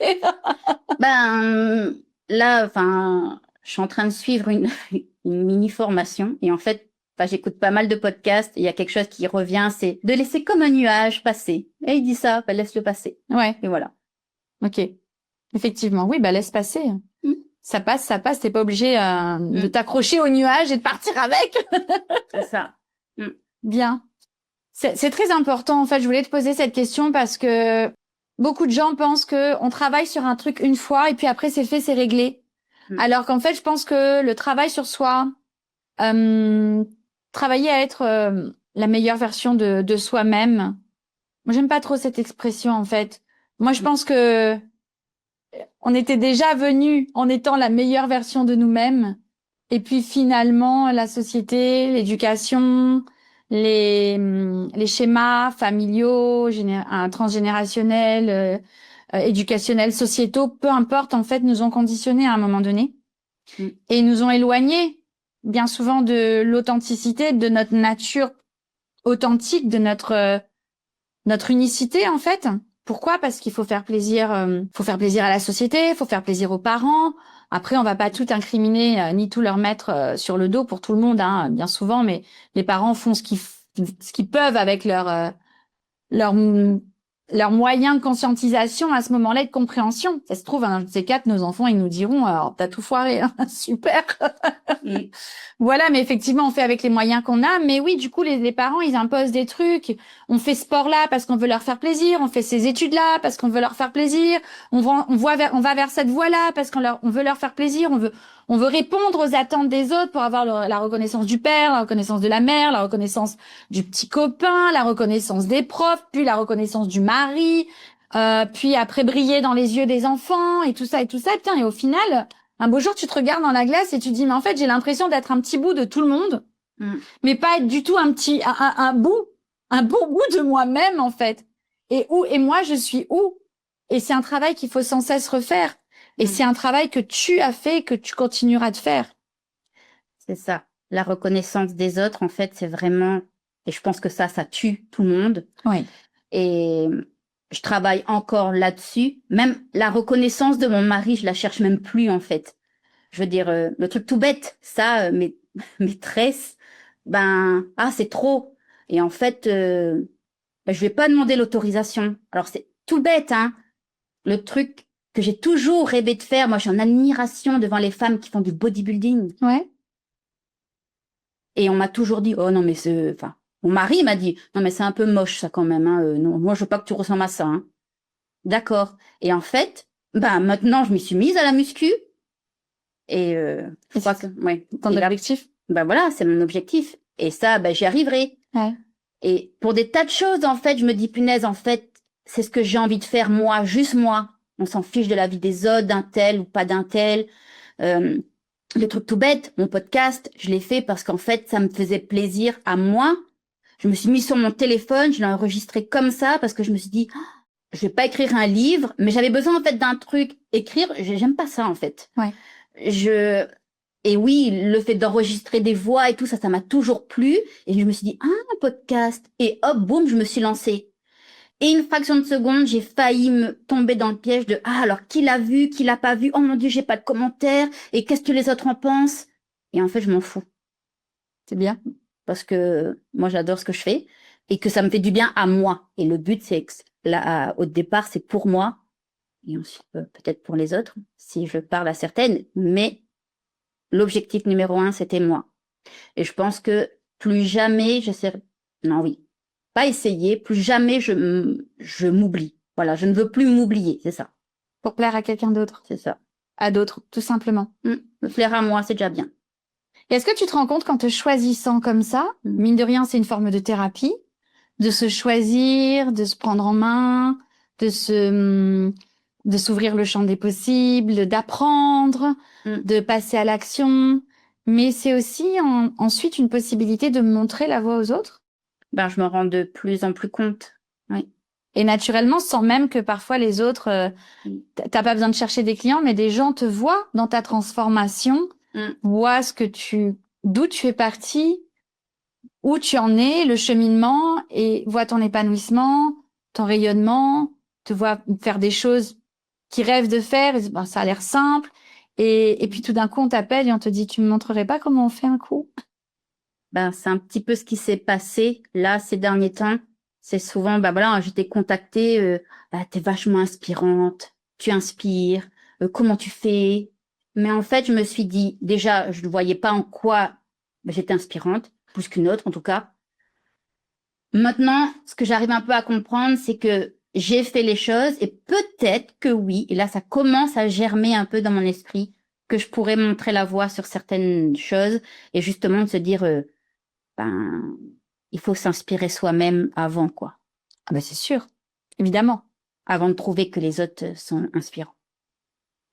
Speaker 1: Ben là, enfin, je suis en train de suivre une mini formation et en fait, Enfin, j'écoute pas mal de podcasts. Il y a quelque chose qui revient, c'est de laisser comme un nuage passer. Et il dit ça, bah, laisse-le passer.
Speaker 2: Ouais.
Speaker 1: Et voilà.
Speaker 2: Ok. Effectivement. Oui, bah laisse passer. Ça passe. T'es pas obligé de t'accrocher au nuage et de partir avec.
Speaker 1: C'est ça.
Speaker 2: Bien. C'est très important. En fait, je voulais te poser cette question parce que beaucoup de gens pensent que on travaille sur un truc une fois et puis après c'est fait, c'est réglé. Alors qu'en fait, je pense que le travail sur soi, travailler à être la meilleure version de soi-même. Moi, j'aime pas trop cette expression en fait. Moi, je pense que on était déjà venus en étant la meilleure version de nous-mêmes. Et puis finalement, la société, l'éducation, les schémas familiaux, transgénérationnels, éducationnels, sociétaux, peu importe, en fait, nous ont conditionnés à un moment donné et nous ont éloignés bien souvent de l'authenticité, de notre nature authentique, de notre unicité, en fait. Pourquoi? Parce qu'il faut faire plaisir à la société, faut faire plaisir aux parents. Après, on va pas tout incriminer ni tout leur mettre sur le dos pour tout le monde, hein, bien souvent, mais les parents font ce qu'ils peuvent avec leurs moyens de conscientisation à ce moment-là et de compréhension. Ça se trouve, un de ces quatre, nos enfants, ils nous diront, alors, t'as tout foiré, hein, super. Voilà, mais effectivement, on fait avec les moyens qu'on a. Mais oui, du coup, les parents, ils imposent des trucs. On fait sport là parce qu'on veut leur faire plaisir. On fait ces études là parce qu'on veut leur faire plaisir. On va vers cette voie-là parce on veut leur faire plaisir. On veut répondre aux attentes des autres pour avoir la reconnaissance du père, la reconnaissance de la mère, la reconnaissance du petit copain, la reconnaissance des profs, puis la reconnaissance du mari, puis après briller dans les yeux des enfants et tout ça et tout ça. Putain, et au final, un beau jour, tu te regardes dans la glace et tu dis, mais en fait, j'ai l'impression d'être un petit bout de tout le monde, mais pas être du tout un beau bout de moi-même, en fait. Et moi, je suis où? Et c'est un travail qu'il faut sans cesse refaire. Et c'est un travail que tu as fait, que tu continueras de faire.
Speaker 1: C'est ça. La reconnaissance des autres, en fait, c'est vraiment, et je pense que ça tue tout le monde.
Speaker 2: Oui.
Speaker 1: Et je travaille encore là-dessus. Même la reconnaissance de mon mari, je la cherche même plus, en fait. Je veux dire, le truc tout bête, ça, mes tresses, c'est trop. Et en fait, je vais pas demander l'autorisation. Alors, c'est tout bête, hein. Le truc que j'ai toujours rêvé de faire, moi, je suis en admiration devant les femmes qui font du bodybuilding.
Speaker 2: Ouais.
Speaker 1: Et on m'a toujours dit, oh non, mais mon mari m'a dit, non, mais c'est un peu moche, ça, quand même, hein. Non, moi, je veux pas que tu ressembles à ça, hein. D'accord. Et en fait, maintenant, je m'y suis mise à la muscu. Et je crois que, ouais.
Speaker 2: Ton objectif?
Speaker 1: Voilà, c'est mon objectif. Et ça, j'y arriverai.
Speaker 2: Ouais.
Speaker 1: Et pour des tas de choses, en fait, je me dis, punaise, en fait, c'est ce que j'ai envie de faire, moi, juste moi. On s'en fiche de la vie des autres, d'un tel ou pas d'un tel. Le truc tout bête, mon podcast, je l'ai fait parce qu'en fait, ça me faisait plaisir à moi. Je me suis mis sur mon téléphone, je l'ai enregistré comme ça parce que je me suis dit, je vais pas écrire un livre, mais j'avais besoin, en fait, d'un truc. Écrire, j'aime pas ça, en fait.
Speaker 2: Ouais.
Speaker 1: Et oui, le fait d'enregistrer des voix et tout ça, ça m'a toujours plu. Et je me suis dit, un podcast. Et hop, boum, je me suis lancée. Et une fraction de seconde, j'ai failli me tomber dans le piège de, alors, qui l'a vu, qui l'a pas vu? Oh mon Dieu, j'ai pas de commentaires. Et qu'est-ce que les autres en pensent? Et en fait, je m'en fous.
Speaker 2: C'est bien.
Speaker 1: Parce que moi, j'adore ce que je fais. Et que ça me fait du bien à moi. Et le but, c'est que, là, au départ, c'est pour moi. Et ensuite, peut-être pour les autres, si je parle à certaines. Mais l'objectif numéro 1, c'était moi. Et je pense que plus jamais j'essaierai... Non, oui. Pas essayer, plus jamais je m'oublie. Voilà, je ne veux plus m'oublier, c'est ça.
Speaker 2: Pour plaire à quelqu'un d'autre.
Speaker 1: C'est ça.
Speaker 2: À d'autres, tout simplement.
Speaker 1: Me plaire à moi, c'est déjà bien.
Speaker 2: Et est-ce que tu te rends compte qu'en te choisissant comme ça, mine de rien, c'est une forme de thérapie, de se choisir, de se prendre en main, de s'ouvrir le champ des possibles, d'apprendre, de passer à l'action. Mais c'est aussi ensuite une possibilité de montrer la voie aux autres.
Speaker 1: Je me rends de plus en plus compte. Oui.
Speaker 2: Et naturellement, sans même que parfois les autres, t'as pas besoin de chercher des clients, mais des gens te voient dans ta transformation, voient d'où tu es parti, où tu en es, le cheminement, et voient ton épanouissement, ton rayonnement, te voient faire des choses qu'ils rêvent de faire, et ça a l'air simple. Et puis tout d'un coup, on t'appelle et on te dit, tu me montrerais pas comment on fait un coup?
Speaker 1: Ben, c'est un petit peu ce qui s'est passé là ces derniers temps. C'est souvent, bah voilà, j'étais contactée, bah, t'es vachement inspirante, tu inspires, comment tu fais? Mais en fait, je me suis dit, déjà, je ne voyais pas en quoi bah, j'étais inspirante, plus qu'une autre en tout cas. Maintenant, ce que j'arrive un peu à comprendre, c'est que j'ai fait les choses et peut-être que oui, et là ça commence à germer un peu dans mon esprit, que je pourrais montrer la voie sur certaines choses et justement de se dire, ben, il faut s'inspirer soi-même avant, quoi,
Speaker 2: Ah bah c'est sûr, évidemment.
Speaker 1: avant de trouver que les autres sont inspirants.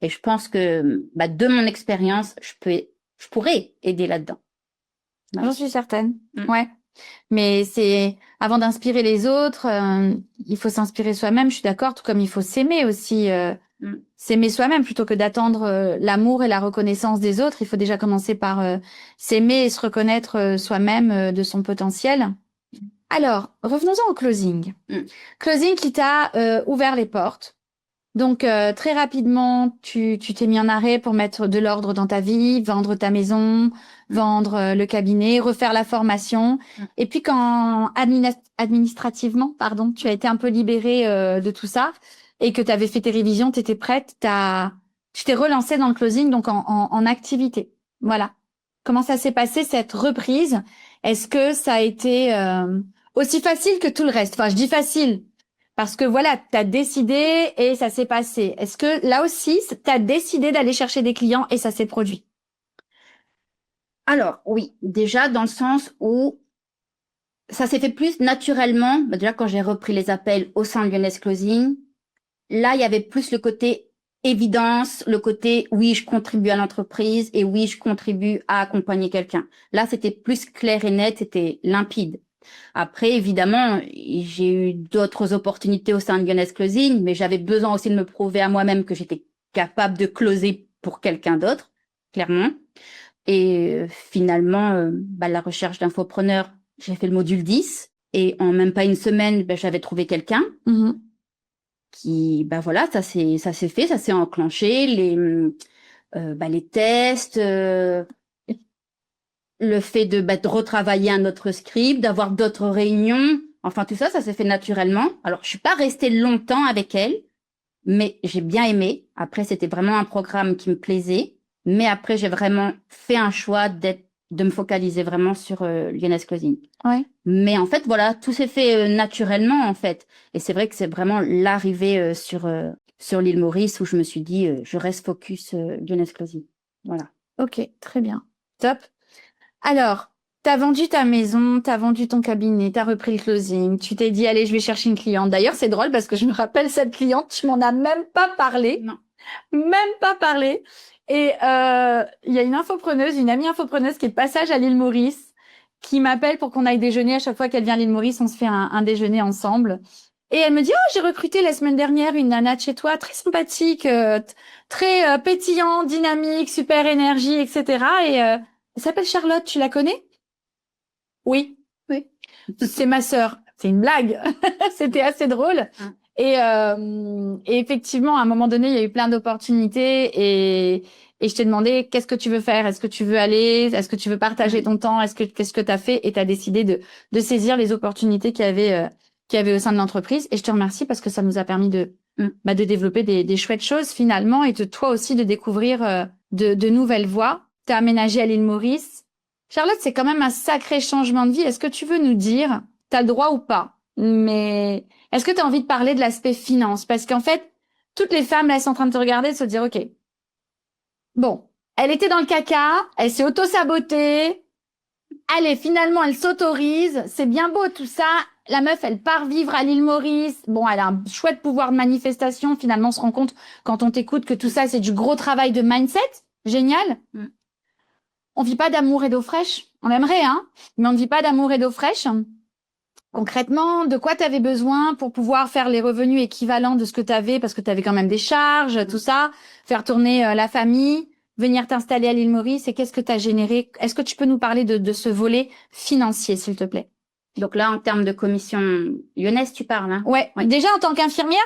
Speaker 1: Et je pense que bah, de mon expérience, je pourrais aider là-dedans. Voilà.
Speaker 2: J'en suis certaine.
Speaker 1: Mm.
Speaker 2: Ouais. Mais c'est avant d'inspirer les autres, il faut s'inspirer soi-même. Je suis d'accord, tout comme il faut s'aimer aussi.
Speaker 1: Mm.
Speaker 2: S'aimer soi-même plutôt que d'attendre l'amour et la reconnaissance des autres. Il faut déjà commencer par s'aimer et se reconnaître soi-même de son potentiel. Alors, revenons-en au closing.
Speaker 1: Mm.
Speaker 2: Closing qui t'a ouvert les portes. Donc, très rapidement, tu t'es mis en arrêt pour mettre de l'ordre dans ta vie, vendre ta maison, vendre le cabinet, refaire la formation. Et puis, quand administrativement, pardon, tu as été un peu libérée de tout ça et que tu avais fait tes révisions, tu étais prête, tu t'es relancée dans le closing, donc en activité. Voilà. Comment ça s'est passé, cette reprise? Est-ce que ça a été aussi facile que tout le reste? Enfin, je dis facile. Parce que voilà, tu as décidé et ça s'est passé. Est-ce que là aussi, tu as décidé d'aller chercher des clients et ça s'est produit?
Speaker 1: Alors, oui, déjà dans le sens où ça s'est fait plus naturellement. Bah, déjà, quand j'ai repris les appels au sein de Lyonnaise Closing, là, il y avait plus le côté évidence, le côté oui, je contribue à l'entreprise et oui, je contribue à accompagner quelqu'un. Là, c'était plus clair et net, c'était limpide. Après, évidemment, j'ai eu d'autres opportunités au sein de Lyonnaise Closing, mais j'avais besoin aussi de me prouver à moi-même que j'étais capable de closer pour quelqu'un d'autre, clairement. Et finalement, bah, la recherche d'infopreneur, j'ai fait le module 10 et en même pas une semaine, bah, j'avais trouvé quelqu'un qui, bah voilà, ça s'est fait, ça s'est enclenché, les tests, le fait de retravailler un autre script, d'avoir d'autres réunions, enfin tout ça, ça s'est fait naturellement. Alors, je suis pas restée longtemps avec elle, mais j'ai bien aimé. Après, c'était vraiment un programme qui me plaisait. Mais après, j'ai vraiment fait un choix de me focaliser vraiment sur Lyonnaise Closing.
Speaker 2: Ouais.
Speaker 1: Mais en fait, voilà, tout s'est fait naturellement, en fait. Et c'est vrai que c'est vraiment l'arrivée sur l'île Maurice où je me suis dit, je reste focus Lyonnaise Closing. Voilà.
Speaker 2: Ok, très bien. Top. Alors, t'as vendu ta maison, t'as vendu ton cabinet, t'as repris le closing, tu t'es dit, allez, je vais chercher une cliente. D'ailleurs, c'est drôle parce que je me rappelle cette cliente, tu m'en as même pas parlé.
Speaker 1: Non.
Speaker 2: Même pas parlé. Et il y a une amie infopreneuse qui est de passage à l'île Maurice, qui m'appelle pour qu'on aille déjeuner. À chaque fois qu'elle vient à l'île Maurice, on se fait un déjeuner ensemble. Et elle me dit, oh, j'ai recruté la semaine dernière une nana de chez toi, très sympathique, très pétillant, dynamique, super énergie, etc. Et elle s'appelle Charlotte, tu la connais? Oui.
Speaker 1: Oui.
Speaker 2: C'est ma sœur. C'est une blague. C'était assez drôle. Et effectivement, à un moment donné, il y a eu plein d'opportunités et je t'ai demandé qu'est-ce que tu veux faire? Est-ce que tu veux aller? Est-ce que tu veux partager ton temps? Qu'est-ce que tu as fait? Et tu as décidé de saisir les opportunités qu'il y avait au sein de l'entreprise. Et je te remercie parce que ça nous a permis de développer des chouettes choses finalement et de toi aussi de découvrir de nouvelles voies. Tu as aménagé à l'île Maurice. Charlotte, c'est quand même un sacré changement de vie. Est-ce que tu veux nous dire, tu as le droit ou pas, mais est-ce que tu as envie de parler de l'aspect finance? Parce qu'en fait, toutes les femmes, là, elles sont en train de te regarder et de se dire, OK, bon, elle était dans le caca, elle s'est auto-sabotée, allez, finalement, elle s'autorise, c'est bien beau tout ça, la meuf, elle part vivre à l'île Maurice, bon, elle a un chouette pouvoir de manifestation, finalement, on se rend compte, quand on t'écoute, que tout ça, c'est du gros travail de mindset, génial. On vit pas d'amour et d'eau fraîche, on aimerait, hein, mais on ne vit pas d'amour et d'eau fraîche. Concrètement, de quoi tu avais besoin pour pouvoir faire les revenus équivalents de ce que tu avais, parce que tu avais quand même des charges, tout ça, faire tourner la famille, venir t'installer à l'île Maurice, et qu'est-ce que tu as généré? Est-ce que tu peux nous parler de ce volet financier, s'il te plaît?
Speaker 1: Donc là, en termes de commission lyonnaise, tu parles, hein?
Speaker 2: Ouais. Déjà, en tant qu'infirmière,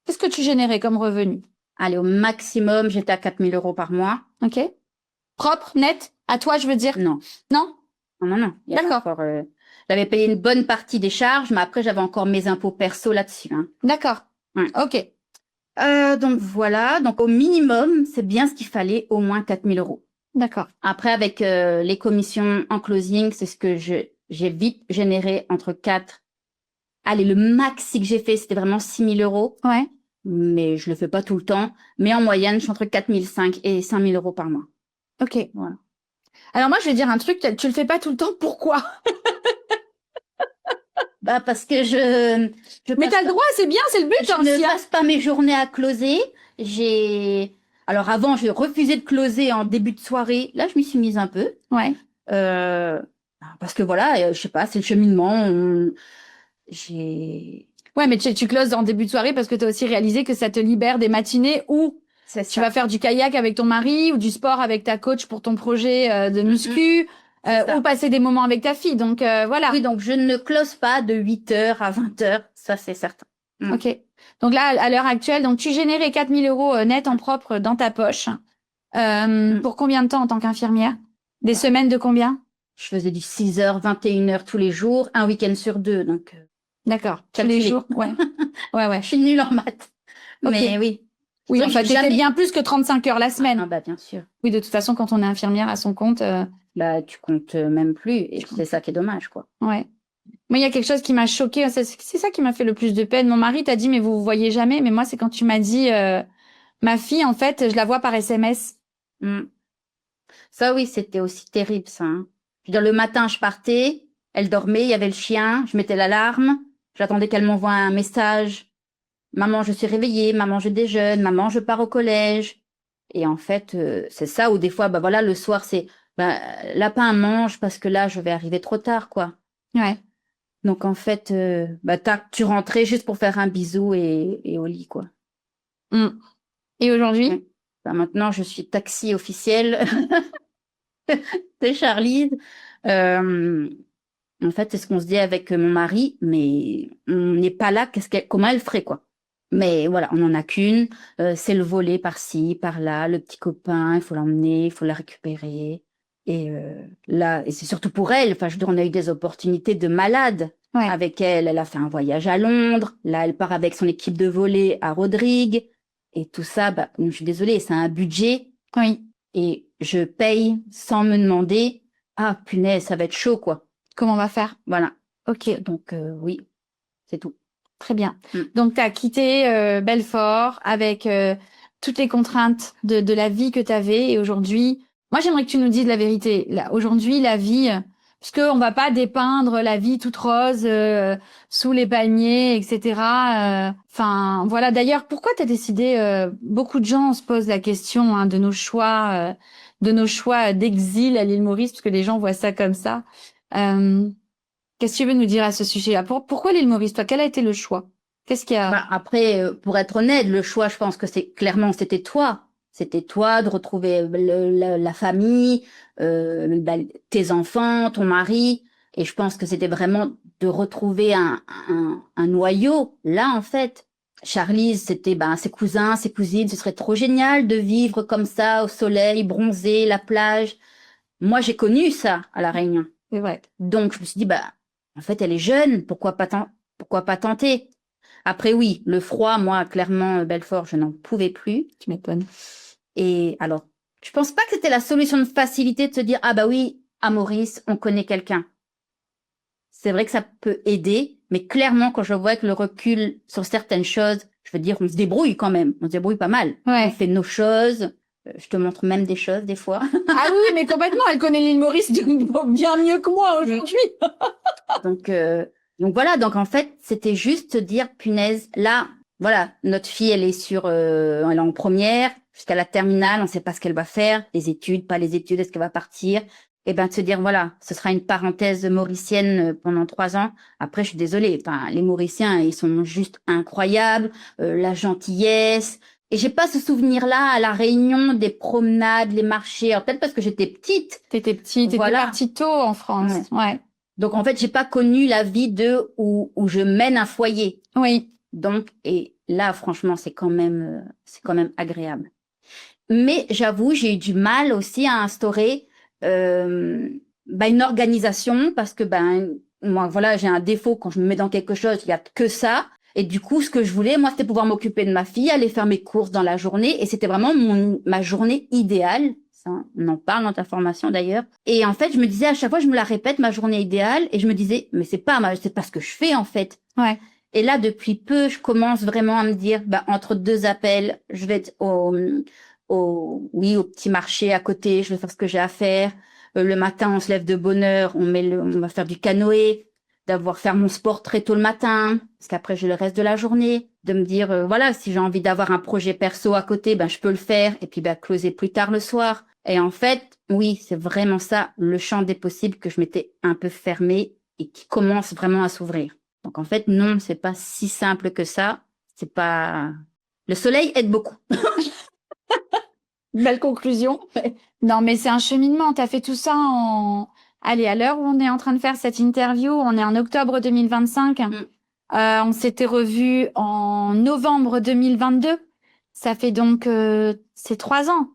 Speaker 2: qu'est-ce que tu générais comme revenu?
Speaker 1: Allez, au maximum, j'étais à 4 000 € par mois.
Speaker 2: Ok. Propre, net, à toi, je veux dire?
Speaker 1: Non.
Speaker 2: Non?
Speaker 1: Non. Il y avait
Speaker 2: D'accord.
Speaker 1: encore, j'avais payé une bonne partie des charges, mais après, j'avais encore mes impôts perso là-dessus, hein.
Speaker 2: D'accord.
Speaker 1: Ouais.
Speaker 2: Ok.
Speaker 1: Donc voilà. Donc au minimum, c'est bien ce qu'il fallait, au moins 4 000 euros.
Speaker 2: D'accord.
Speaker 1: Après, avec les commissions en closing, c'est ce que j'ai vite généré entre 4. Allez, le maxi que j'ai fait, c'était vraiment 6 000 euros.
Speaker 2: Ouais.
Speaker 1: Mais je le fais pas tout le temps. Mais en moyenne, je suis entre 4 500 et 5 000 euros par mois.
Speaker 2: Ok.
Speaker 1: Voilà.
Speaker 2: Alors moi, je vais dire un truc, tu le fais pas tout le temps, pourquoi?
Speaker 1: Bah, parce que
Speaker 2: Mais t'as le droit, c'est bien, c'est le but, hein,
Speaker 1: je ne
Speaker 2: si, hein.
Speaker 1: passe pas mes journées à closer. Alors avant, je refusais de closer en début de soirée. Là, je m'y suis mise un peu.
Speaker 2: Ouais.
Speaker 1: Parce que voilà, je sais pas, c'est le cheminement. J'ai...
Speaker 2: Ouais, mais tu closes en début de soirée parce que tu as aussi réalisé que ça te libère des matinées où
Speaker 1: C'est
Speaker 2: tu
Speaker 1: ça.
Speaker 2: vas faire du kayak avec ton mari ou du sport avec ta coach pour ton projet de muscu
Speaker 1: ça.
Speaker 2: ou passer des moments avec ta fille. Donc voilà.
Speaker 1: Oui, donc je ne close pas de 8h à 20h, ça c'est certain.
Speaker 2: Ok. Donc là, à l'heure actuelle, donc tu générais 4 000 euros net en propre dans ta poche. Pour combien de temps en tant qu'infirmière? Des semaines de combien?
Speaker 1: Je faisais du 6h, 21h tous les jours, un week-end sur 2, donc...
Speaker 2: D'accord. Tous les jours, ouais. Ouais.
Speaker 1: Je suis nulle en maths.
Speaker 2: Okay.
Speaker 1: Mais oui.
Speaker 2: Oui, en fait, t'étais bien plus que 35 heures la semaine.
Speaker 1: Ah bah bien sûr.
Speaker 2: Oui, de toute façon, quand on est infirmière à son compte...
Speaker 1: Bah tu comptes même plus, et c'est ça qui est dommage, quoi.
Speaker 2: Ouais. Moi, il y a quelque chose qui m'a choquée, c'est ça qui m'a fait le plus de peine. Mon mari t'a dit, mais vous vous voyez jamais, mais moi, c'est quand tu m'as dit, ma fille, en fait, je la vois par SMS.
Speaker 1: Ça, oui, c'était aussi terrible, ça, hein. Je veux dire, le matin, je partais, elle dormait, il y avait le chien, je mettais l'alarme, j'attendais qu'elle m'envoie un message. Maman, je suis réveillée, maman, je déjeune, maman, je pars au collège. Et en fait, c'est ça, ou des fois, bah voilà, le soir, c'est, bah, lapin mange parce que là, je vais arriver trop tard, quoi.
Speaker 2: Ouais.
Speaker 1: Donc, en fait, bah, tu rentrais juste pour faire un bisou et au lit, quoi.
Speaker 2: Et aujourd'hui?
Speaker 1: Ouais. Bah, maintenant, je suis taxi officiel de Charlize. En fait, c'est ce qu'on se dit avec mon mari, mais on n'est pas là, comment elle ferait, quoi. Mais voilà, on n'en a qu'une. C'est le voler par-ci, par-là, le petit copain, il faut l'emmener, il faut la récupérer. Et là, et c'est surtout pour elle. Enfin, je veux dire, on a eu des opportunités de malade avec elle. Elle a fait un voyage à Londres. Là, elle part avec son équipe de volley à Rodrigue. Et tout ça, bah, je suis désolée, c'est un budget.
Speaker 2: Oui.
Speaker 1: Et je paye sans me demander, ah, punaise, ça va être chaud, quoi.
Speaker 2: Comment on va faire?
Speaker 1: Voilà.
Speaker 2: Ok.
Speaker 1: Donc, oui, c'est tout.
Speaker 2: Très bien. Donc, tu as quitté Belfort avec toutes les contraintes de la vie que tu avais. Et aujourd'hui, moi, j'aimerais que tu nous dises la vérité. Là, aujourd'hui, la vie, puisque on va pas dépeindre la vie toute rose sous les palmiers, etc. Enfin, voilà. D'ailleurs, pourquoi tu as décidé beaucoup de gens se posent la question de nos choix d'exil à l'île Maurice, parce que les gens voient ça comme ça. Qu'est-ce que tu veux nous dire à ce sujet-là? Pourquoi l'île Maurice, toi? Quel a été le choix? Qu'est-ce qu'il y a?
Speaker 1: Bah, après, pour être honnête, le choix, je pense que c'était toi. C'était toi de retrouver la famille, bah, tes enfants, ton mari. Et je pense que c'était vraiment de retrouver un noyau. Là, en fait, Charlize, c'était bah, ses cousins, ses cousines. Ce serait trop génial de vivre comme ça, au soleil, bronzé, la plage. Moi, j'ai connu ça à La Réunion.
Speaker 2: C'est vrai.
Speaker 1: Donc, je me suis dit, bah, en fait, elle est jeune, pourquoi pas tenter? Après, oui, le froid, moi, clairement, Belfort, je n'en pouvais plus.
Speaker 2: Tu m'étonnes.
Speaker 1: Et alors, je pense pas que c'était la solution de facilité de se dire, ah bah oui, à Maurice, on connaît quelqu'un. C'est vrai que ça peut aider, mais clairement, quand je vois que le recul sur certaines choses, je veux dire, on se débrouille quand même. On se débrouille pas mal.
Speaker 2: Ouais.
Speaker 1: On fait nos choses. Je te montre même des choses, des fois.
Speaker 2: Ah oui, mais complètement. Elle connaît l'île Maurice bien mieux que moi aujourd'hui.
Speaker 1: Donc voilà, donc en fait, c'était juste se dire, punaise, là, voilà, notre fille, elle est elle est en première, jusqu'à la terminale, on ne sait pas ce qu'elle va faire, les études, pas les études, est-ce qu'elle va partir? Et ben de se dire, voilà, ce sera une parenthèse mauricienne pendant 3 ans. Après, je suis désolée, enfin, les Mauriciens, ils sont juste incroyables, la gentillesse. Et j'ai pas ce souvenir-là à La Réunion des promenades, les marchés. Alors, peut-être parce que j'étais petite.
Speaker 2: T'étais petite, t'étais partie tôt en France. Ouais.
Speaker 1: Donc, en fait, j'ai pas connu la vie où je mène un foyer.
Speaker 2: Oui.
Speaker 1: Donc, et là, franchement, c'est quand même agréable. Mais j'avoue, j'ai eu du mal aussi à instaurer une organisation parce que moi voilà, j'ai un défaut quand je me mets dans quelque chose, il y a que ça. Et du coup, ce que je voulais, moi, c'était pouvoir m'occuper de ma fille, aller faire mes courses dans la journée. Et c'était vraiment ma journée idéale. Ça, on en parle dans ta formation d'ailleurs. Et en fait, je me disais à chaque fois, je me la répète, ma journée idéale. Et je me disais, mais c'est pas ce que je fais en fait.
Speaker 2: Ouais.
Speaker 1: Et là, depuis peu, je commence vraiment à me dire, entre deux appels, je vais être au petit marché à côté, je vais faire ce que j'ai à faire. Le matin, on se lève de bonne heure, on va faire du canoë, faire mon sport très tôt le matin, parce qu'après, j'ai le reste de la journée, de me dire, voilà, si j'ai envie d'avoir un projet perso à côté, je peux le faire, et puis, closer plus tard le soir. Et en fait, oui, c'est vraiment ça, le champ des possibles que je m'étais un peu fermé et qui commence vraiment à s'ouvrir. Donc, en fait, non, c'est pas si simple que ça. C'est pas, le soleil aide beaucoup.
Speaker 2: Belle conclusion. Non, mais c'est un cheminement. T'as fait tout ça Allez, à l'heure où on est en train de faire cette interview, on est en octobre 2025. On s'était revus en novembre 2022. Ça fait donc, c'est 3 ans.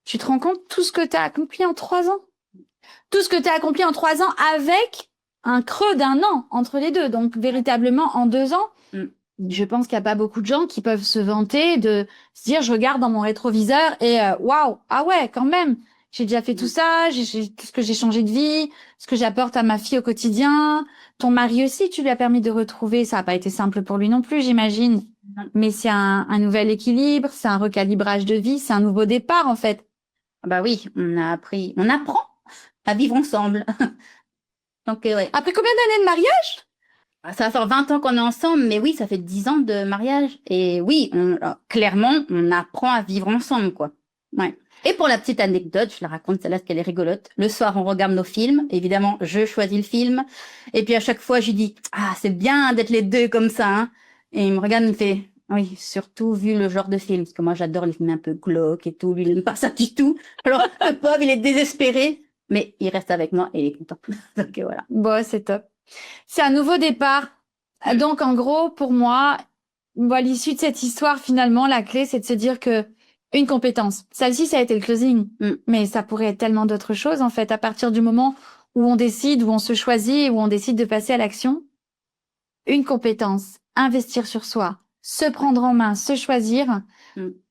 Speaker 2: Tu te rends compte tout ce que t'as accompli en 3 ans? Tout ce que t'as accompli en 3 ans avec un creux d'1 an entre les deux. Donc, véritablement, en 2 ans, je pense qu'il n'y a pas beaucoup de gens qui peuvent se vanter de se dire, je regarde dans mon rétroviseur et waouh, ah ouais, quand même, j'ai déjà fait tout ça, j'ai tout ce que j'ai changé de vie, ce que j'apporte à ma fille au quotidien. Ton mari aussi, tu lui as permis de retrouver, ça n'a pas été simple pour lui non plus, j'imagine. Mais c'est un nouvel équilibre, c'est un recalibrage de vie, c'est un nouveau départ en fait.
Speaker 1: Oui, on apprend à vivre ensemble. Donc, ouais.
Speaker 2: Après combien d'années de mariage?
Speaker 1: Ça va faire 20 ans qu'on est ensemble, mais oui, ça fait 10 ans de mariage. Et oui, clairement, on apprend à vivre ensemble, quoi. Ouais. Et pour la petite anecdote, je la raconte, celle-là, parce qu'elle est rigolote. Le soir, on regarde nos films. Évidemment, je choisis le film. Et puis, à chaque fois, je lui dis, ah, c'est bien d'être les deux comme ça, hein. Et il me regarde, il me fait, oui, surtout vu le genre de film. Parce que moi, j'adore les films un peu glauques et tout. Lui, il n'aime pas ça du tout. Alors, le pauvre, il est désespéré. Mais il reste avec moi et il est content. Donc, voilà.
Speaker 2: Bon, c'est top. C'est un nouveau départ. Donc, en gros, pour moi, à l'issue de cette histoire, finalement, la clé, c'est de se dire que une compétence. Celle-ci, ça a été le closing. Mais ça pourrait être tellement d'autres choses, en fait, à partir du moment où on décide, où on se choisit, où on décide de passer à l'action. Une compétence, investir sur soi, se prendre en main, se choisir,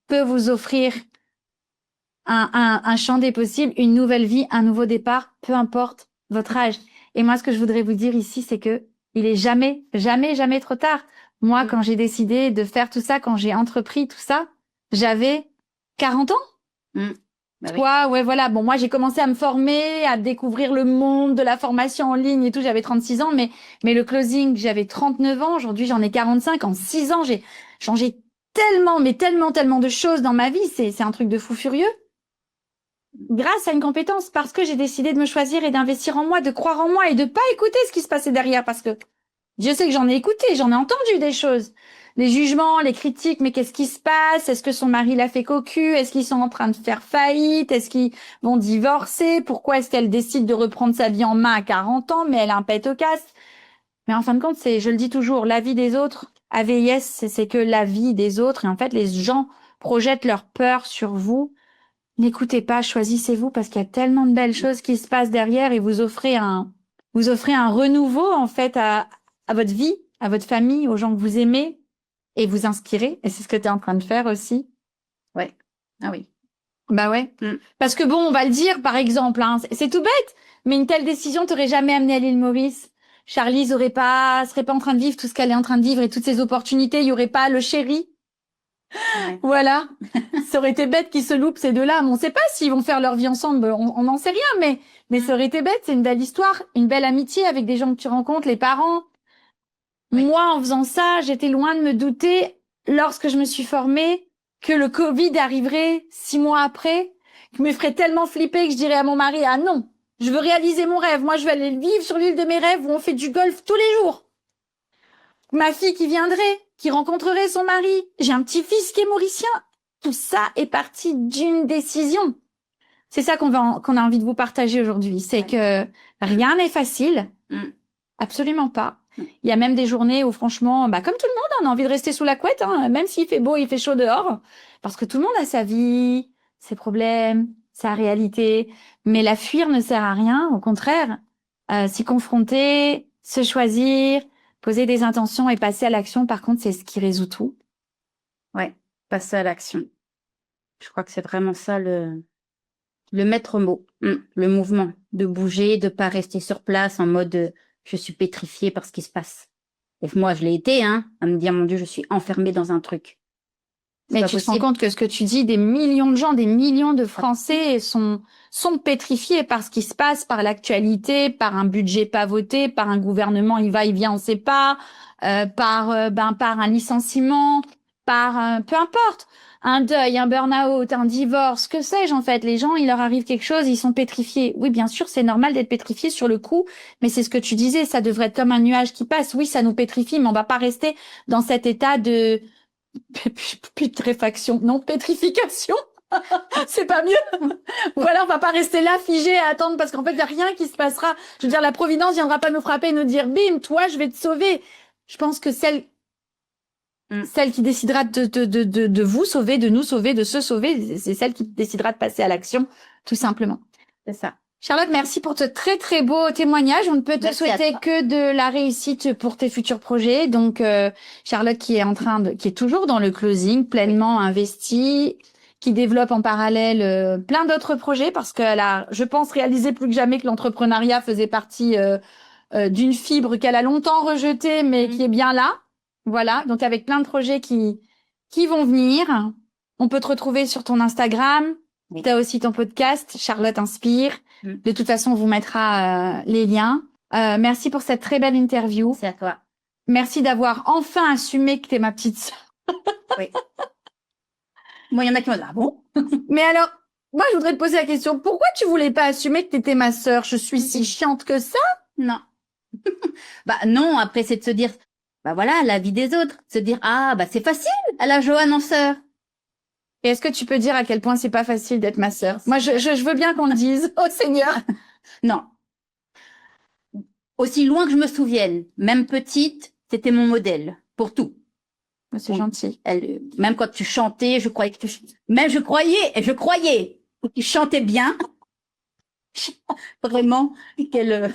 Speaker 2: peut vous offrir un champ des possibles, une nouvelle vie, un nouveau départ, peu importe votre âge. Et moi, ce que je voudrais vous dire ici, c'est que il est jamais, jamais, jamais trop tard. Moi, quand j'ai décidé de faire tout ça, quand j'ai entrepris tout ça, j'avais 40 ans. Toi, ouais, voilà. Bon, moi, j'ai commencé à me former, à découvrir le monde de la formation en ligne et tout. J'avais 36 ans, mais le closing, j'avais 39 ans. Aujourd'hui, j'en ai 45. En 6 ans, j'ai changé tellement, mais tellement, tellement de choses dans ma vie. C'est un truc de fou furieux. Grâce à une compétence, parce que j'ai décidé de me choisir et d'investir en moi, de croire en moi et de pas écouter ce qui se passait derrière, parce que je sais que j'en ai écouté, j'en ai entendu des choses. Les jugements, les critiques, mais qu'est-ce qui se passe? Est-ce que son mari l'a fait cocu? Est-ce qu'ils sont en train de faire faillite? Est-ce qu'ils vont divorcer? Pourquoi est-ce qu'elle décide de reprendre sa vie en main à 40 ans, mais elle a un pet au casse? Mais en fin de compte, je le dis toujours, la vie des autres, AVIS, c'est que la vie des autres. Et en fait, les gens projettent leur peur sur vous. N'écoutez pas, choisissez-vous parce qu'il y a tellement de belles choses qui se passent derrière et vous offrez un renouveau, en fait, à votre vie, à votre famille, aux gens que vous aimez et vous inspirez. Et c'est ce que tu es en train de faire aussi.
Speaker 1: Ouais. Ah oui.
Speaker 2: Bah ouais. Parce que bon, on va le dire, par exemple, hein, c'est tout bête, mais une telle décision t'aurait jamais amené à l'île Maurice. Charlie serait pas en train de vivre tout ce qu'elle est en train de vivre et toutes ces opportunités. Il y aurait pas le chéri. Ouais. Voilà. Ça aurait été bête qu'ils se loupent ces deux-là. Mais on sait pas s'ils vont faire leur vie ensemble. On n'en sait rien, mais ça aurait été bête. C'est une belle histoire, une belle amitié avec des gens que tu rencontres, les parents. Oui. Moi, en faisant ça, j'étais loin de me douter, lorsque je me suis formée, que le Covid arriverait 6 mois après, qui me ferait tellement flipper que je dirais à mon mari, ah non, je veux réaliser mon rêve. Moi, je vais aller vivre sur l'île de mes rêves où on fait du golf tous les jours. Ma fille qui viendrait, qui rencontrerait son mari. J'ai un petit-fils qui est mauricien. Tout ça est parti d'une décision. C'est ça qu'on a envie de vous partager aujourd'hui. C'est que rien n'est facile. Absolument pas. Il y a même des journées où, franchement, comme tout le monde, on a envie de rester sous la couette, hein, même s'il fait beau, il fait chaud dehors. Parce que tout le monde a sa vie, ses problèmes, sa réalité. Mais la fuir ne sert à rien. Au contraire, s'y confronter, se choisir, poser des intentions et passer à l'action, par contre, c'est ce qui résout tout.
Speaker 1: Ouais, passer à l'action. Je crois que c'est vraiment ça le maître mot, le mouvement, de bouger, de pas rester sur place en mode je suis pétrifiée par ce qui se passe. Et moi, je l'ai été, à me dire mon Dieu, je suis enfermée dans un truc.
Speaker 2: Mais tu te rends compte que ce que tu dis, des millions de gens, des millions de Français sont pétrifiés par ce qui se passe, par l'actualité, par un budget pas voté, par un gouvernement il va, il vient, on sait pas, par un licenciement, par peu importe, un deuil, un burn-out, un divorce, que sais-je en fait. Les gens, il leur arrive quelque chose, ils sont pétrifiés. Oui, bien sûr, c'est normal d'être pétrifié sur le coup, mais c'est ce que tu disais, ça devrait être comme un nuage qui passe. Oui, ça nous pétrifie, mais on va pas rester dans cet état de putréfaction, non, pétrification. C'est pas mieux. Voilà, on va pas rester là figé à attendre parce qu'en fait, il y a rien qui se passera. Je veux dire, la providence viendra pas nous frapper et nous dire, bim, toi, je vais te sauver. Je pense que celle qui décidera de vous sauver, de nous sauver, de se sauver, c'est celle qui décidera de passer à l'action, tout simplement.
Speaker 1: C'est ça.
Speaker 2: Charlotte, merci pour ce très très beau témoignage. On ne peut te souhaiter que de la réussite pour tes futurs projets. Donc Charlotte qui est toujours dans le closing, pleinement investie, qui développe en parallèle plein d'autres projets parce qu'elle a, je pense, réalisé plus que jamais que l'entrepreneuriat faisait partie d'une fibre qu'elle a longtemps rejetée mais qui est bien là. Voilà, donc avec plein de projets qui vont venir. On peut te retrouver sur ton Instagram. Oui. Tu as aussi ton podcast, Charlotte Inspire. De toute façon, on vous mettra les liens. Merci pour cette très belle interview.
Speaker 1: C'est à toi.
Speaker 2: Merci d'avoir enfin assumé que t'es ma petite sœur.
Speaker 1: Oui. Moi, il y en a qui m'ont dit, ah bon?
Speaker 2: Mais alors, moi, je voudrais te poser la question. Pourquoi tu voulais pas assumer que t'étais ma sœur? Je suis si chiante que ça?
Speaker 1: Non. Non, après, c'est de se dire, voilà, la vie des autres. Se dire, c'est facile, elle a Joanne en sœur.
Speaker 2: Et est-ce que tu peux dire à quel point c'est pas facile d'être ma sœur? Moi, je veux bien qu'on le dise. Oh Seigneur!
Speaker 1: Non. Aussi loin que je me souvienne, même petite, c'était mon modèle pour tout.
Speaker 2: C'est gentil.
Speaker 1: Même quand tu chantais, je croyais que je croyais que tu chantais bien. Vraiment, quelle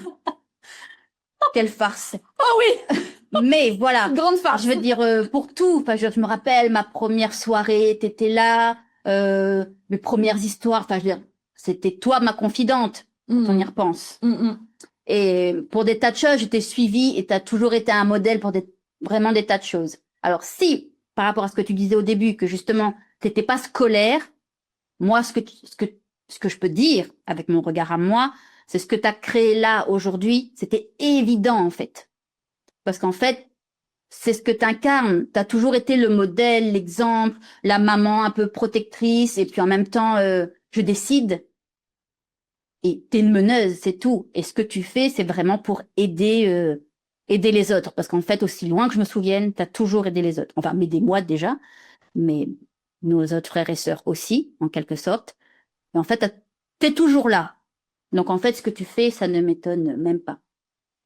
Speaker 1: farce.
Speaker 2: Oh oui!
Speaker 1: Mais voilà.
Speaker 2: Grande farce.
Speaker 1: Je veux dire, pour tout. Enfin, je me rappelle ma première soirée, t'étais là, mes premières histoires. Enfin, je veux dire, c'était toi ma confidente, quand on y repense. Et pour des tas de choses, je t'ai suivie et t'as toujours été un modèle pour vraiment des tas de choses. Alors, si, par rapport à ce que tu disais au début, que justement, t'étais pas scolaire, moi, ce que je peux dire avec mon regard à moi, c'est ce que t'as créé là aujourd'hui, c'était évident, en fait. Parce qu'en fait, c'est ce que t'incarnes. T'as toujours été le modèle, l'exemple, la maman un peu protectrice, et puis en même temps, je décide. Et t'es une meneuse, c'est tout. Et ce que tu fais, c'est vraiment pour aider les autres. Parce qu'en fait, aussi loin que je me souvienne, t'as toujours aidé les autres. Enfin, m'aider moi déjà, mais nos autres frères et sœurs aussi, en quelque sorte. Et en fait, t'es toujours là. Donc en fait, ce que tu fais, ça ne m'étonne même pas.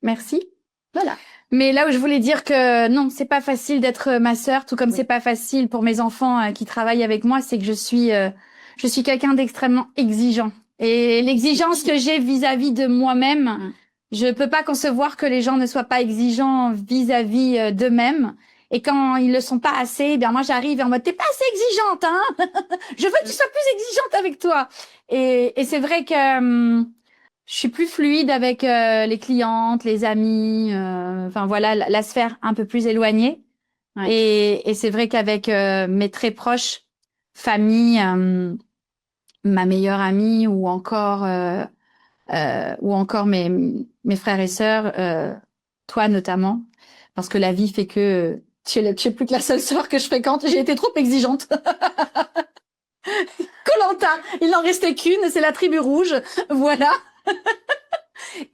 Speaker 2: Merci.
Speaker 1: Voilà.
Speaker 2: Mais là où je voulais dire que non, c'est pas facile d'être ma sœur, tout comme c'est pas facile pour mes enfants qui travaillent avec moi, c'est que je suis quelqu'un d'extrêmement exigeant. Et l'exigence que j'ai vis-à-vis de moi-même, je peux pas concevoir que les gens ne soient pas exigeants vis-à-vis d'eux-mêmes. Et quand ils le sont pas assez, eh bien moi j'arrive en mode t'es pas assez exigeante, hein. Je veux que tu sois plus exigeante avec toi. Et c'est vrai que je suis plus fluide avec les clientes, les amis, enfin voilà, la sphère un peu plus éloignée. Ouais. Et c'est vrai qu'avec mes très proches, famille, ma meilleure amie ou encore mes frères et sœurs, toi notamment, parce que la vie fait que tu es plus que la seule sœur que je fréquente. J'ai été trop exigeante. Koh-Lanta, il n'en restait qu'une, c'est la tribu rouge, voilà.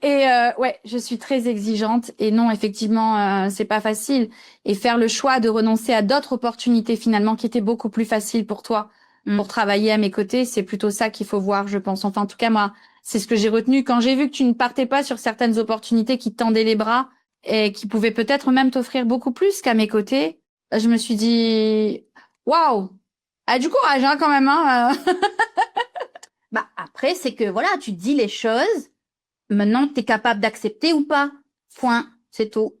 Speaker 2: Et ouais, je suis très exigeante et non, effectivement, c'est pas facile. Et faire le choix de renoncer à d'autres opportunités finalement qui étaient beaucoup plus faciles pour toi, pour travailler à mes côtés, c'est plutôt ça qu'il faut voir, je pense. Enfin, en tout cas, moi, c'est ce que j'ai retenu quand j'ai vu que tu ne partais pas sur certaines opportunités qui te tendaient les bras et qui pouvaient peut-être même t'offrir beaucoup plus qu'à mes côtés. Je me suis dit, waouh, du courage, hein, quand même, hein.
Speaker 1: Bah, après, c'est que, voilà, tu dis les choses. Maintenant, tu es capable d'accepter ou pas. Point. C'est tout.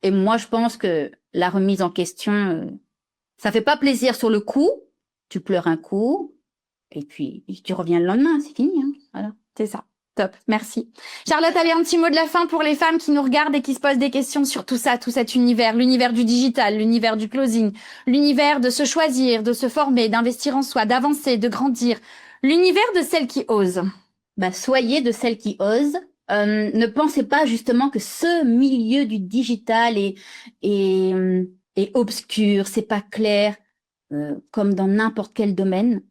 Speaker 1: Et moi, je pense que la remise en question, ça fait pas plaisir sur le coup. Tu pleures un coup. Et puis, tu reviens le lendemain. C'est fini, hein. Voilà.
Speaker 2: C'est ça. Top, merci. Charlotte, allez, un petit mot de la fin pour les femmes qui nous regardent et qui se posent des questions sur tout ça, tout cet univers, l'univers du digital, l'univers du closing, l'univers de se choisir, de se former, d'investir en soi, d'avancer, de grandir, l'univers de celles qui osent.
Speaker 1: Bah, soyez de celles qui osent. Ne pensez pas justement que ce milieu du digital est obscur, c'est pas clair, comme dans n'importe quel domaine.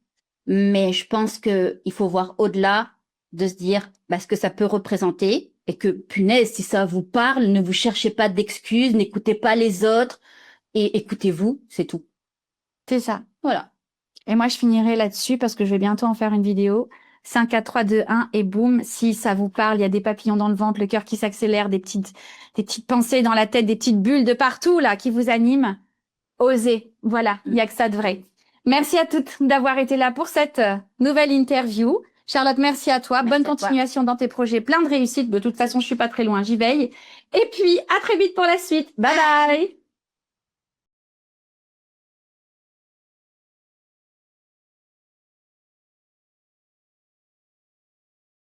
Speaker 1: Mais je pense que il faut voir au-delà, de se dire ce que ça peut représenter et que, punaise, si ça vous parle, ne vous cherchez pas d'excuses, n'écoutez pas les autres et écoutez-vous, c'est tout.
Speaker 2: C'est ça.
Speaker 1: Voilà.
Speaker 2: Et moi, je finirai là-dessus parce que je vais bientôt en faire une vidéo. 5, 4, 3, 2, 1 et boum, si ça vous parle, il y a des papillons dans le ventre, le cœur qui s'accélère, des petites pensées dans la tête, des petites bulles de partout là qui vous animent. Osez. Voilà, il y a que ça de vrai. Merci à toutes d'avoir été là pour cette nouvelle interview. Charlotte, merci à toi. Bonne continuation dans tes projets. Plein de réussite. De toute façon, je suis pas très loin. J'y veille. Et puis, à très vite pour la suite. Bye bye.